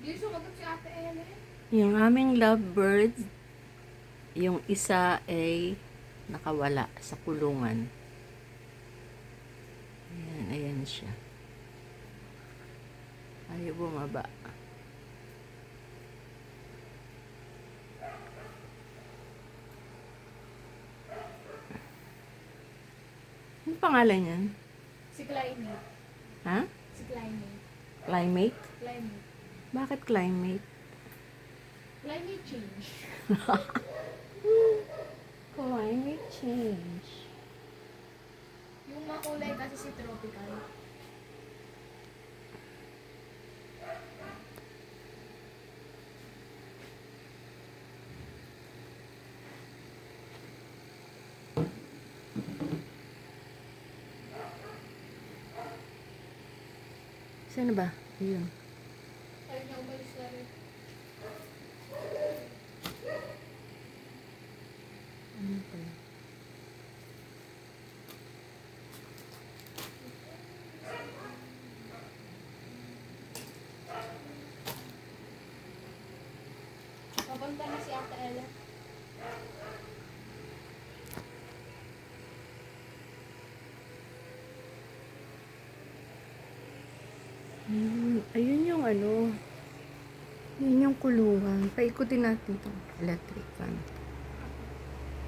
Di sumagot si Ate Ellen. Yung aming lovebird, yung isa ay nakawala sa kulungan. Ayan, ayan siya. Ayaw bumaba. Ano pangalan yan? Si Climate. Ha? Si Climate. Climate? Climate. Bakit climate? Climate change. Climate change. Yung makulay kasi si tropical. Saan ba? Ayun. Kaya niya umalis na rin. Ano pala? Papunta na si Ate Ellen. Ayun yung ano. Yun yung kulungan. Paikutin natin itong electric fan.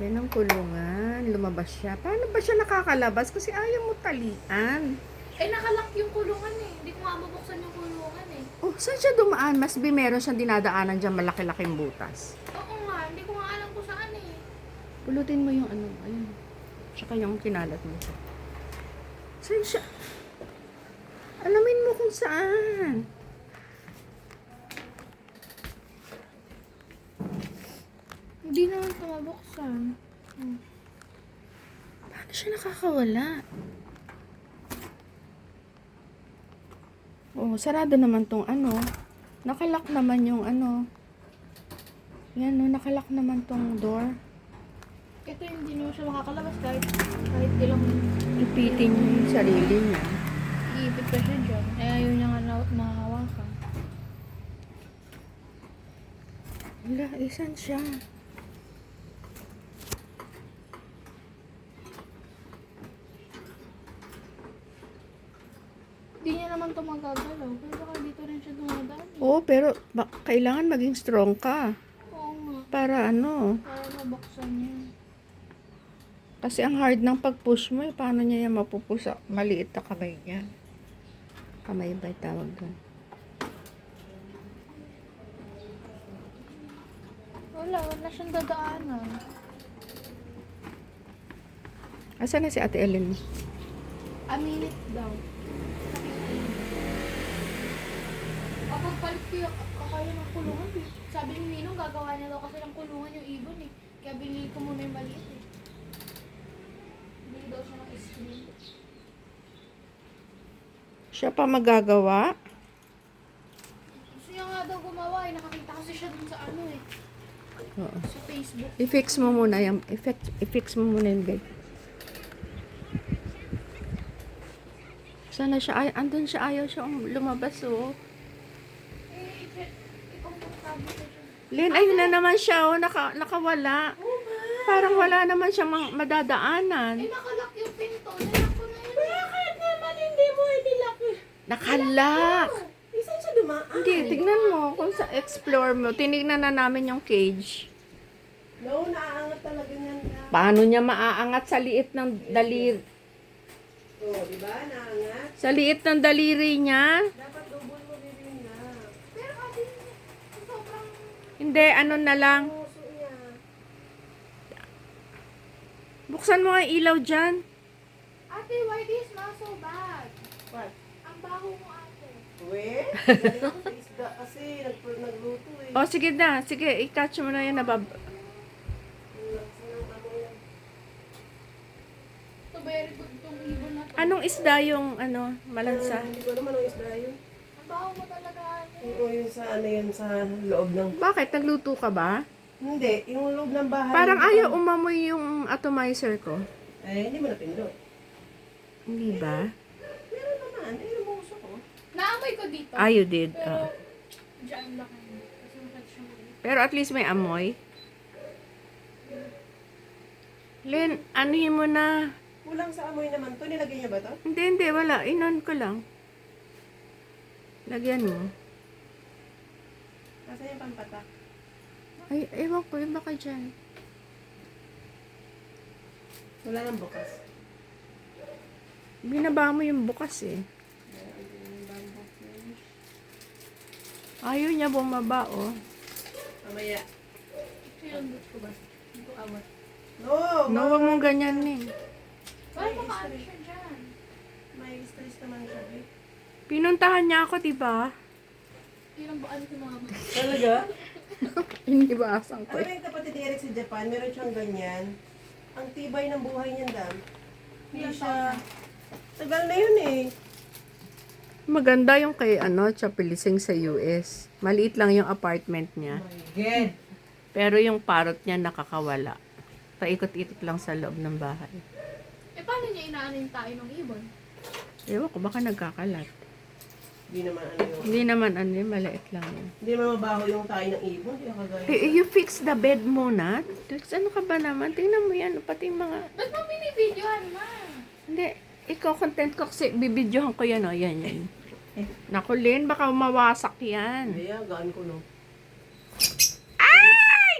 Yan ang kulungan. Lumabas siya. Paano ba siya nakakalabas? Kasi ayaw mo talian. Eh, nakalock yung kulungan eh. Hindi ko nga mabuksan yung kulungan eh. Oh, saan siya dumaan? Mas meron siyang dinadaanan dyan malaki-laking butas. Oo nga, hindi ko nga alam kung saan eh. Pulutin mo yung ano. Ayun. Tsaka yung kinalat mo. Saan siya? Alamin mo kung saan. Hindi naman ito mabuksan. Paano siya nakakawala? Oh, sarado naman tong ano. Nakalock naman yung ano. Yan, no, nakalock naman tong door. Ito hindi naman siya makakalabas kahit ilang Ipitin niya yung sarili niya. iipit pa siya dyan. Eh, ayaw niya nga mahahawakan. Wala, isan siya. Hindi niya naman ito magagalaw. Pero baka dito rin siya dumadaan. Oo, pero kailangan maging strong ka. Oo nga. Para ano. Para mabuksan niya. Kasi ang hard ng pag-push mo, eh, paano niya yan mapupusa? Maliit na kamay niya. Kamay ba tawag doon? Wala siyang dadaanan. Asan na si Ate Ellen? A minute daw. Kapag palit ko yung kakaya ng kulungan eh. Sabi ni Ninong, gagawa niya daw kasi ng kulungan yung ibon eh. Kaya binili ko muna yung maliit eh. Bili daw siya ng screen. Siya pa magagawa? Gusto niya nga daw gumawa eh. Nakakita kasi siya dun sa ano eh. Oo. Sa Facebook. I-fix mo muna yung i-fix mo muna yung bed. Sana siya ay andun siya, ayaw siya lumabas oh. Eh, i-comfortable siya dyan. Len, ayun na naman siya oh, nakawala. Parang wala naman siyang madadaanan. Eh, nakalock yung pinto. Nilak ko na yun. Bakit naman hindi mo inilak eh? Nakalock. Isan siya dumaan? Hindi, tignan mo kung sa explore mo. Tinignan na namin yung cage. No, naaangat talaga niyan. Paano niya maaangat sa liit ng daliri? Oh, di ba? Naangat. Sa liit ng daliri niya? Dapat double mo din na. Pero kasi, sobrang Hindi, ano na lang. puso niya. Buksan mo ang ilaw dyan. Ate, why this smell so bad? What? Ang baho mo, ate. We? Galing ako sa isda kasi nagluto eh. O, sige na. Sige, i-catch mo na yan. So, very good itong ibon na to. Anong isda yung, ano, malansa? Hindi ko naman ang isda yun. Ang baho mo talaga, ate. Oo, yun sa ano yun, sa loob ng... Bakit? Nagluto ka ba? Hindi, yung loob ng bahay. Parang ayaw umamoy yung atomizer ko. Eh, hindi mo napindot. Hindi ba? Meron naman, eh, lumuso ko. Naamoy ko dito. Ah, you did. Pero, Oh. dyan ang laki niya. Kasi masyado siya maliit. Pero at least may amoy. Len, anuhin mo na. Kulang sa amoy naman to. Nilagay niya ba to? Hindi, wala. Inon ko lang. Lagyan mo. Kasi yung pampatak. Ay, ewan ko, yung baka dyan. Wala nang bukas. Binaba mo yung bukas eh. Ayaw niya bumaba, oh. Mamaya. Sinundot ko ba? Hindi ko awat. No! No, wag mong ganyan eh. Bakit makaano siya dyan? May stress naman siya. Eh. Pinuntahan niya ako, diba? Ilang baan si mama? Talaga? Hindi ba asang ko Alam mo eh. yung kapatid ni Eric sa Japan, meron siyang ganyan. Ang tibay ng buhay niyan, Dam. Hindi siya... Tagal na yun eh. Maganda yung kay Chapelising sa US. Maliit lang yung apartment niya. Oh my God. Pero yung parrot niya nakakawala. Paikot-ikot lang sa loob ng bahay. Eh, paano niya inaano yung tayo ng ibon? Ewan ko, baka nagkakalat. Hindi naman ano yun. Hindi naman maliit lang yun. Hindi naman mabaho yung tayo ng ibon. Hindi nakagaya. You fix the bed muna. Ano ka ba naman? Tingnan mo yan. Pati yung mga... Ba't mo binibidyohan, ma? Hindi. Ikaw, content ko kasi bibidyohan ko yan, oh. Yan, yan. Naku, Lynn, baka mawasak yan. Hindi, gaan ko no. Ay!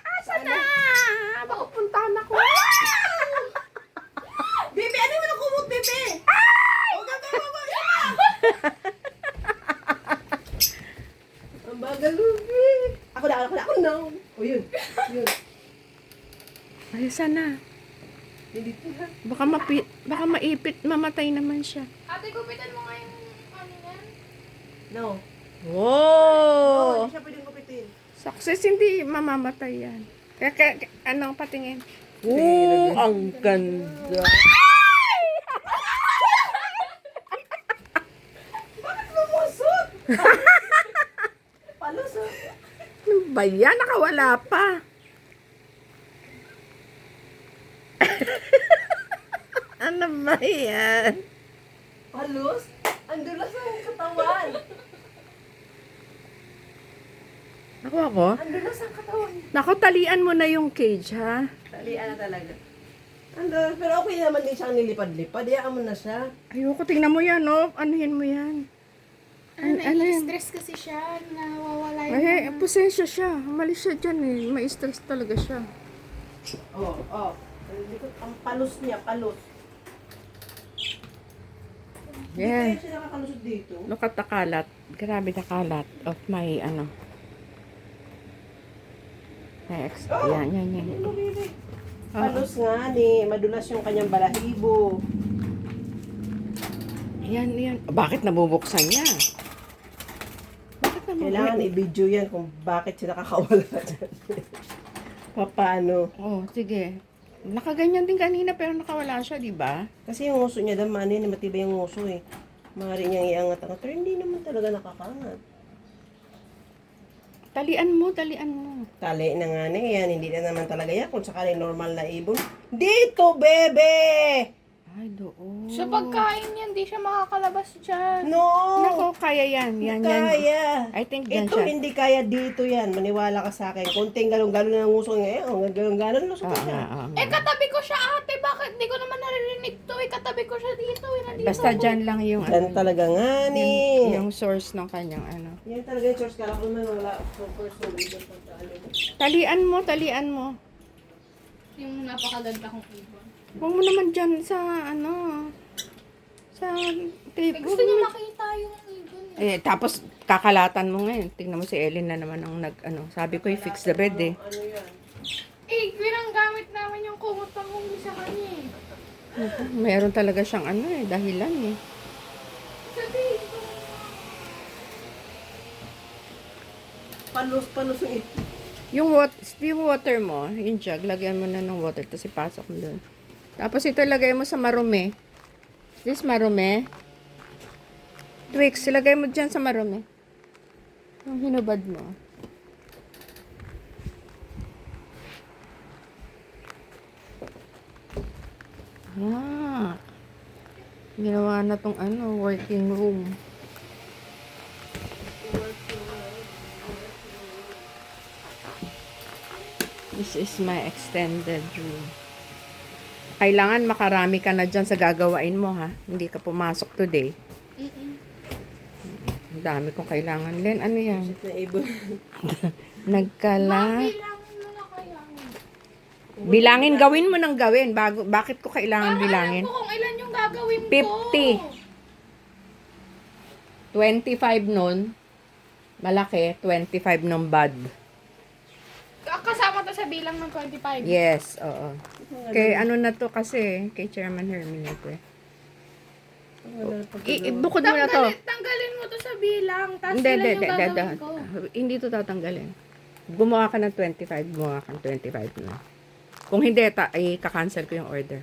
Asa na? Baka puntahan ako. Bebe, ano mo na kumot, Bebe? Ay! O, gagawa mo! Ang bagal, Bebe. Ako na. O, yun. Yun. Ay, sana. Hindi ko na. Baka maipit, mamatay naman siya. Ate, gupitan mo nga yung ano yan. No. Wow! Hindi siya pwedeng kupitin. Success, hindi mamamatay yan. Kaya, anong patingin? Oo, ang ganda. Bakit lumusot? Palusot. Ano ba yan? Nakawala pa. Ano ba yan? Palus? Ang dulas ng katawan. Ako? Ang dulas ng katawan. Naku, talian mo na yung cage, ha? Talian na talaga. Ang dulas. Pero okay naman din siyang nilipad-lipad. Iyaan mo na siya. Ayoko, tingnan mo yan, oh. Anuhin mo yan. Ano yan? Stress kasi siya, nawawala yung Ay, pusensya siya. Umalis siya dyan, eh. May stress talaga siya. Oh. Ang palus niya, palus. Yeah. Hindi kaya siya nakakalusot dito. Look at the kalat. Grabe the kalat of my, Next. Yan. Ano, Bebe? Palus nga ni, madulas yung kanyang balahibo. Yan. Bakit nabubuksan niya? Bakit Kailangan i-video yan kung bakit siya nakakawala dyan. Paano? Oh, sige. Nakaganyan din kanina pero nakawala siya, di ba? Kasi yung uso niya, damanin, matibay yung uso eh. Maaari niyang iangat-angat. Pero hindi naman talaga nakakangat. Talian mo. Tali na nga na yan. Hindi na naman talaga yan. Kung sakali normal na ibon. Dito, bebe! Ay, doon. Sa pagkain yan, di siya makakalabas dyan. No! Nako, kaya yan. Yan. Kaya. I think yan Ito siya. hindi kaya dito yan. Maniwala ka sa akin. Konting galong-galong na ng uso ngayon. Oh, galong-galong lusot na siya. Eh, katabi ko siya, ate. Bakit? Di ko naman naririnig to. Eh, katabi ko siya dito. Eh, nandito Basta ako. dyan lang yung, Yan talaga nga ni. yung source ng kanyang Yan talaga yung source. Kala ko naman wala. So, first one, ibon pagkaano mo. Talian mo. Yung napakaganda kong ibon. Huwag mo naman dyan sa, sa tape. Eh, gusto niya makita yung ibon. Tapos kakalatan mo ngayon. Tingnan mo si Ellen na naman ang sabi ko i-fix the bed eh. Ano yan? Eh, pinanggamit namin yung kumot panghuli sa kanya eh. Meron talaga siyang dahilan eh. Sabihin ko. Palus yung ito. Yung water mo, yung jug, lagyan mo na ng water, tapos ipasok mo doon. Tapos ito lagay mo sa marumi. This marumi. Twix, ilagay mo dyan sa marumi. Yung hinubad mo. Ginawa na tong working room. This is my extended room. Kailangan makarami ka na dyan sa gagawain mo, ha? Hindi ka pumasok today. Ang dami kong kailangan. Len, ano yan? Na ibon. Nagkala. Bilangin mo na kaya. Bilangin, gawin mo ng gawin. Bakit ko kailangan bilangin? Alam ko kung ilan yung gagawin ko. 50. 25 nun. Malaki. 25 nung bad. Kasama to sa bilang ng 25. Yes, oo. Kay ano na to kasi, kay Chairman Hermine ito eh. Bukod mo na to. Tanggalin mo to sa bilang. Tapos Hindi, ilan yung gagawin ko. Hindi to tatanggalin. Gumawa ka ng 25, gumawa ka ng 25 na. Kung hindi, i-cancel ko yung order.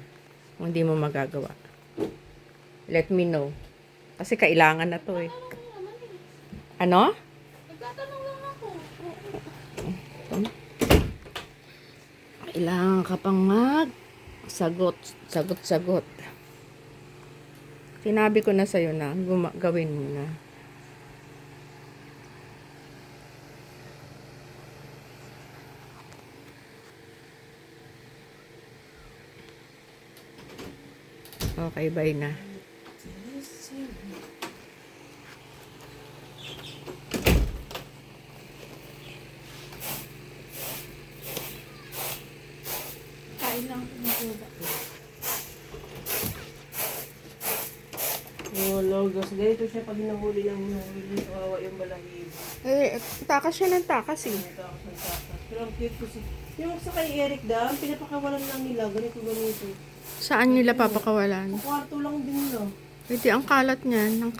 Kung hindi mo magagawa. Let me know. Kasi kailangan na to eh. Ano? Nagtatanong lang ako. Kailangan ka pang sagot. Sinabi ko na sa'yo na, gawin mo na. Okay, bye na. Kain lang ako ng tuba. Logos. Ganito siya pag hinahuli ng hinahuli. Kawawa yung balahibo. Takas siya ng takas eh. Ito ako sa takas. Pero ang cute ko si... Yung sa kay Eric Dam, pinapakawalan lang nila. Ganito. Saan nila papakawalan? Sa kwarto lang din nila. Hindi, ang kalat niyan. Ang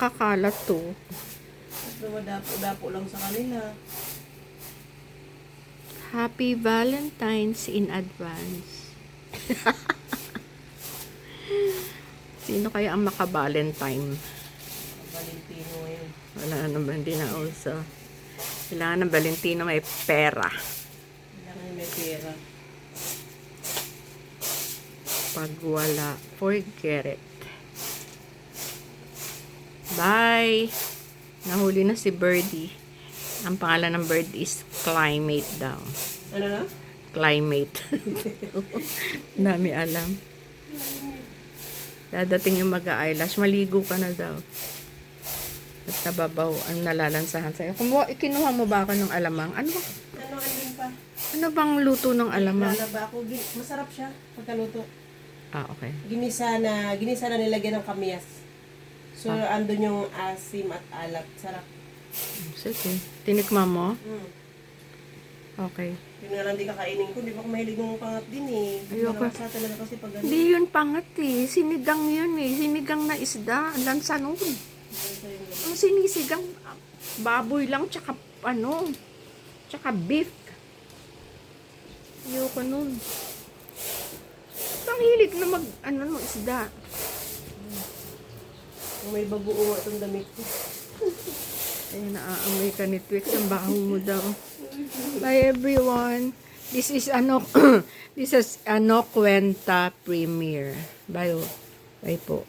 kakalat to. Tapos dumadapo-dapo lang sa kanila. Happy Valentine's in advance. Sino kaya ang maka-Valentine? Valentino ngayon. Wala naman, hindi na uso. Kailangan ng Valentino may pera. Kailangan niya may pera. Pag wala, forget it. Bye! Nahuli na si Birdie. Ang pangalan ng bird is Climate daw. Ano na? Climate. Dami alam. Dadating yung mag-eyelash, maligo ka na daw. At nababaw, ang nalalansahan sa'yo. Kinuha mo ba ako ng alamang? Ano Andun pa? Ano bang luto ng alamang? Lalaba ako. Masarap siya pagkaluto. Ah, okay. Ginisa na nilagyan ng kamyas. So, andun yung asim at alat. Sarap. Sige. Tinikma mo? Mm. Okay. Yun nga lang di kakainin ko. Di ba ako mahilig ng pangat din eh. Ayoko. Malasa talaga kasi pag ano. Hindi yun pangat eh. Sinigang yun eh. Sinigang na isda. Lansa nun. Ang sinisigang baboy lang tsaka tsaka beef. Ayoko nun. Ang hilig na isda. May babuo itong damit ko. Ay, naaamoy ka ni Twix. Ang baho mo daw. Bye everyone. This is this is Kwenta Premiere. Bye po.